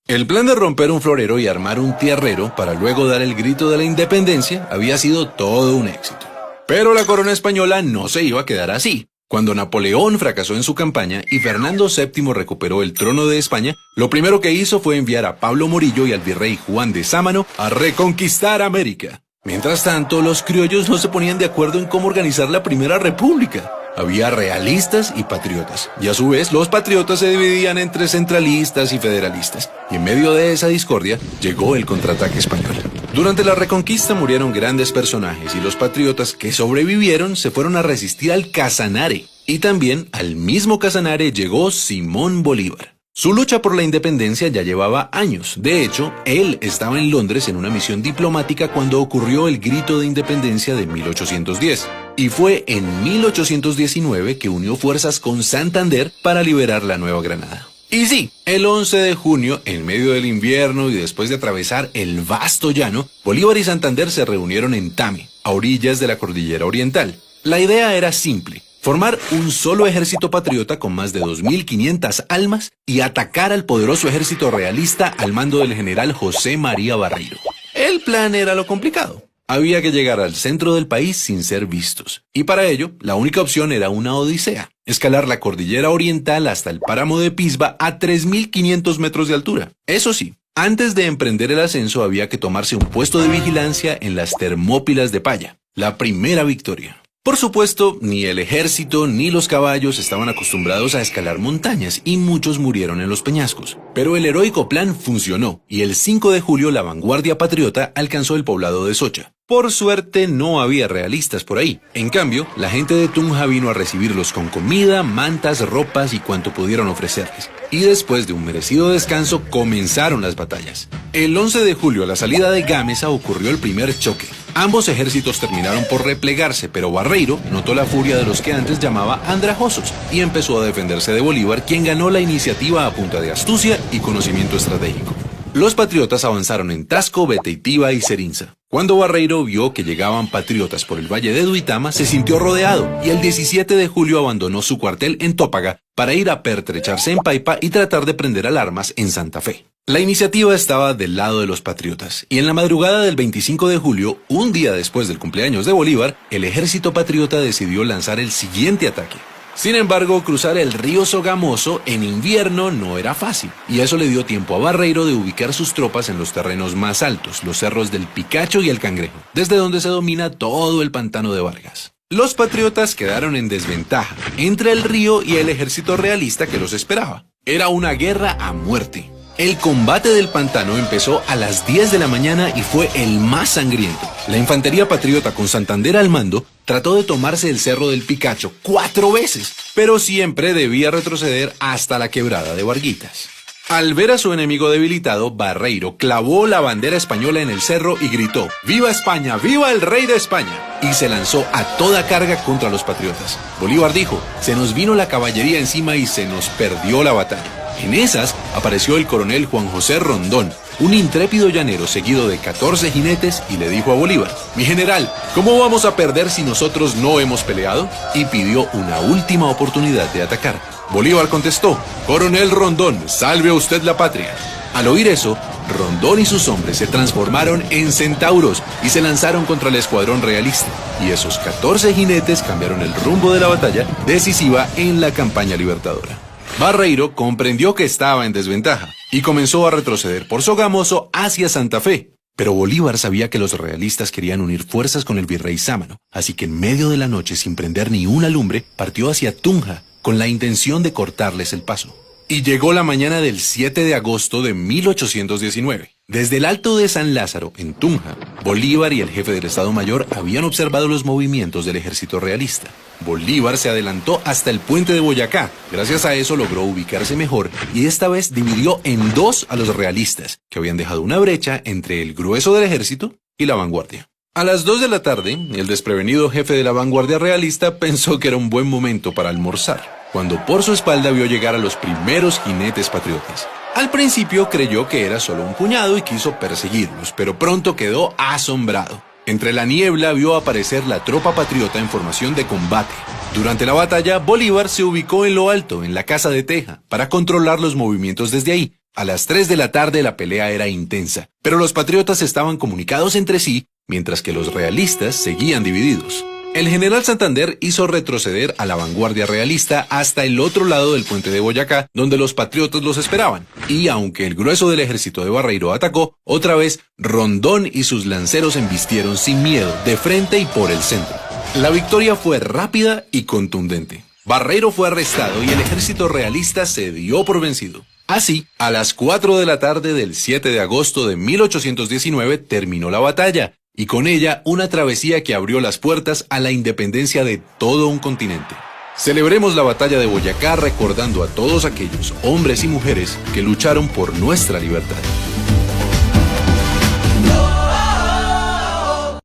El plan de romper un florero y armar un tierrero para luego dar el grito de la independencia había sido todo un éxito. Pero la corona española no se iba a quedar así. Cuando Napoleón fracasó en su campaña y Fernando VII recuperó el trono de España, lo primero que hizo fue enviar a Pablo Morillo y al virrey Juan de Sámano a reconquistar América. Mientras tanto, los criollos no se ponían de acuerdo en cómo organizar la Primera República. Había realistas y patriotas, y a su vez los patriotas se dividían entre centralistas y federalistas, y en medio de esa discordia llegó el contraataque español. Durante la Reconquista murieron grandes personajes y los patriotas que sobrevivieron se fueron a resistir al Casanare, y también al mismo Casanare llegó Simón Bolívar. Su lucha por la independencia ya llevaba años. De hecho, él estaba en Londres en una misión diplomática cuando ocurrió el Grito de Independencia de 1810. Y fue en 1819 que unió fuerzas con Santander para liberar la Nueva Granada. Y sí, el 11 de junio, en medio del invierno y después de atravesar el vasto llano, Bolívar y Santander se reunieron en Tame, a orillas de la Cordillera Oriental. La idea era simple: formar un solo ejército patriota con más de 2.500 almas y atacar al poderoso ejército realista al mando del general José María Barreiro. El plan era lo complicado. Había que llegar al centro del país sin ser vistos. Y para ello, la única opción era una odisea: escalar la Cordillera Oriental hasta el páramo de Pisba a 3.500 metros de altura. Eso sí, antes de emprender el ascenso había que tomarse un puesto de vigilancia en las Termópilas de Paya, la primera victoria. Por supuesto, ni el ejército ni los caballos estaban acostumbrados a escalar montañas y muchos murieron en los peñascos. Pero el heroico plan funcionó y el 5 de julio la vanguardia patriota alcanzó el poblado de Socha. Por suerte no había realistas por ahí. En cambio, la gente de Tunja vino a recibirlos con comida, mantas, ropas y cuanto pudieron ofrecerles. Y después de un merecido descanso comenzaron las batallas. El 11 de julio a la salida de Gámeza ocurrió el primer choque. Ambos ejércitos terminaron por replegarse, pero Barreiro notó la furia de los que antes llamaba andrajosos y empezó a defenderse de Bolívar, quien ganó la iniciativa a punta de astucia y conocimiento estratégico. Los patriotas avanzaron en Tasco, Beteitiva y Serinza. Cuando Barreiro vio que llegaban patriotas por el valle de Duitama, se sintió rodeado y el 17 de julio abandonó su cuartel en Tópaga para ir a pertrecharse en Paipa y tratar de prender alarmas en Santa Fe. La iniciativa estaba del lado de los patriotas, y en la madrugada del 25 de julio, un día después del cumpleaños de Bolívar, el ejército patriota decidió lanzar el siguiente ataque. Sin embargo, cruzar el río Sogamoso en invierno no era fácil, y eso le dio tiempo a Barreiro de ubicar sus tropas en los terrenos más altos, los cerros del Picacho y el Cangrejo, desde donde se domina todo el pantano de Vargas. Los patriotas quedaron en desventaja entre el río y el ejército realista que los esperaba. Era una guerra a muerte. El combate del pantano empezó a las 10 de la mañana y fue el más sangriento. La infantería patriota con Santander al mando trató de tomarse el cerro del Picacho 4 veces, pero siempre debía retroceder hasta la quebrada de Varguitas. Al ver a su enemigo debilitado, Barreiro clavó la bandera española en el cerro y gritó: ¡Viva España! ¡Viva el rey de España! Y se lanzó a toda carga contra los patriotas. Bolívar dijo: se nos vino la caballería encima y se nos perdió la batalla. En esas apareció el coronel Juan José Rondón, un intrépido llanero seguido de 14 jinetes, y le dijo a Bolívar: mi general, ¿cómo vamos a perder si nosotros no hemos peleado? Y pidió una última oportunidad de atacar. Bolívar contestó: coronel Rondón, salve usted la patria. Al oír eso, Rondón y sus hombres se transformaron en centauros y se lanzaron contra el escuadrón realista. Y esos 14 jinetes cambiaron el rumbo de la batalla decisiva en la campaña libertadora. Barreiro comprendió que estaba en desventaja y comenzó a retroceder por Sogamoso hacia Santa Fe. Pero Bolívar sabía que los realistas querían unir fuerzas con el virrey Sámano, así que en medio de la noche, sin prender ni una lumbre, partió hacia Tunja con la intención de cortarles el paso. Y llegó la mañana del 7 de agosto de 1819. Desde el Alto de San Lázaro, en Tunja, Bolívar y el jefe del Estado Mayor habían observado los movimientos del ejército realista. Bolívar se adelantó hasta el puente de Boyacá. Gracias a eso logró ubicarse mejor y esta vez dividió en dos a los realistas, que habían dejado una brecha entre el grueso del ejército y la vanguardia. A las 2 de la tarde, el desprevenido jefe de la vanguardia realista pensó que era un buen momento para almorzar, cuando por su espalda vio llegar a los primeros jinetes patriotas. Al principio creyó que era solo un puñado y quiso perseguirlos, pero pronto quedó asombrado. Entre la niebla vio aparecer la tropa patriota en formación de combate. Durante la batalla, Bolívar se ubicó en lo alto, en la casa de teja, para controlar los movimientos desde ahí, A las 3 de la tarde la pelea era intensa, pero los patriotas estaban comunicados entre sí, mientras que los realistas seguían divididos. El general Santander hizo retroceder a la vanguardia realista hasta el otro lado del puente de Boyacá, donde los patriotas los esperaban. Y aunque el grueso del ejército de Barreiro atacó, otra vez Rondón y sus lanceros embistieron sin miedo, de frente y por el centro. La victoria fue rápida y contundente. Barreiro fue arrestado y el ejército realista se dio por vencido. Así, a las 4 de la tarde del 7 de agosto de 1819 terminó la batalla, y con ella una travesía que abrió las puertas a la independencia de todo un continente. Celebremos la batalla de Boyacá recordando a todos aquellos hombres y mujeres que lucharon por nuestra libertad.